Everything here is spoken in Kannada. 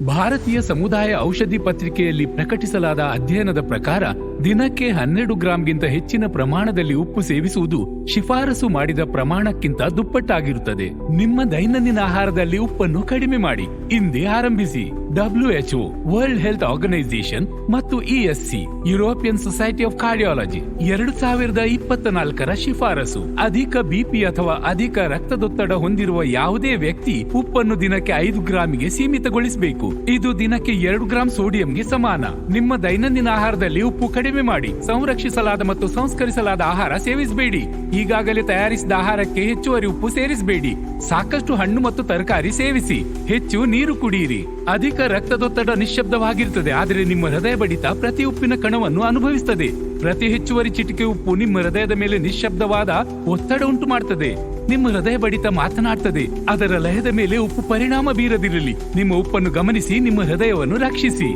ಭಾರತೀಯ ಸಮುದಾಯ ಔಷಧಿ ಪತ್ರಿಕೆಯಲ್ಲಿ ಪ್ರಕಟಿಸಲಾದ ಅಧ್ಯಯನದ ಪ್ರಕಾರ ದಿನಕ್ಕೆ 12 ಗ್ರಾಂಗಿಂತ ಹೆಚ್ಚಿನ ಪ್ರಮಾಣದಲ್ಲಿ ಉಪ್ಪು ಸೇವಿಸುವುದು ಶಿಫಾರಸು ಮಾಡಿದ ಪ್ರಮಾಣಕ್ಕಿಂತ ದುಪ್ಪಟ್ಟಾಗಿರುತ್ತದೆ. ನಿಮ್ಮ ದೈನಂದಿನ ಆಹಾರದಲ್ಲಿ ಉಪ್ಪನ್ನು ಕಡಿಮೆ ಮಾಡಿ. ಇಂದೇ ಆರಂಭಿಸಿ. WHO, ವರ್ಲ್ಡ್ ಹೆಲ್ತ್ ಆರ್ಗನೈಸೇಷನ್ ಮತ್ತು ESC, European society of cardiology 2024ರ ಶಿಫಾರಸು. ಅಧಿಕ ಬಿಪಿ ಅಥವಾ ಅಧಿಕ ರಕ್ತದೊತ್ತಡ ಹೊಂದಿರುವ ಯಾವುದೇ ವ್ಯಕ್ತಿ ಉಪ್ಪನ್ನು ದಿನಕ್ಕೆ 5 ಗ್ರಾಮಿಗೆ ಸೀಮಿತಗೊಳಿಸಬೇಕು. ಇದು ದಿನಕ್ಕೆ 2 ಗ್ರಾಂ ಸೋಡಿಯಂಗೆ ಸಮಾನ. ನಿಮ್ಮ ದೈನಂದಿನ ಆಹಾರದಲ್ಲಿ ಉಪ್ಪು ಕಡಿಮೆ ಮಾಡಿ. ಸಂರಕ್ಷಿಸಲಾದ ಮತ್ತು ಸಂಸ್ಕರಿಸಲಾದ ಆಹಾರ ಸೇವಿಸಬೇಡಿ. ಈಗಾಗಲೇ ತಯಾರಿಸಿದ ಆಹಾರಕ್ಕೆ ಹೆಚ್ಚುವರಿ ಉಪ್ಪು ಸೇರಿಸಬೇಡಿ. ಸಾಕಷ್ಟು ಹಣ್ಣು ಮತ್ತು ತರಕಾರಿ ಸೇವಿಸಿ. ಹೆಚ್ಚು ನೀರು ಕುಡಿಯಿರಿ. ಅಧಿಕ ರಕ್ತದೊತ್ತಡ ನಿಶ್ಶಬ್ದವಾಗಿರುತ್ತದೆ, ಆದರೆ ನಿಮ್ಮ ಹೃದಯ ಬಡಿತ ಪ್ರತಿ ಉಪ್ಪಿನ ಕಣವನ್ನು ಅನುಭವಿಸುತ್ತದೆ. ಪ್ರತಿ ಹೆಚ್ಚುವರಿ ಚಿಟಿಕೆ ಉಪ್ಪು ನಿಮ್ಮ ಹೃದಯದ ಮೇಲೆ ನಿಶ್ಶಬ್ದವಾದ ಒತ್ತಡ ಉಂಟು ಮಾಡುತ್ತದೆ. ನಿಮ್ಮ ಹೃದಯ ಬಡಿತ ಮಾತನಾಡ್ತದೆ, ಅದರ ಲಯದ ಮೇಲೆ ಉಪ್ಪು ಪರಿಣಾಮ ಬೀರದಿರಲಿ. ನಿಮ್ಮ ಉಪ್ಪನ್ನು ಗಮನಿಸಿ, ನಿಮ್ಮ ಹೃದಯವನ್ನು ರಕ್ಷಿಸಿ.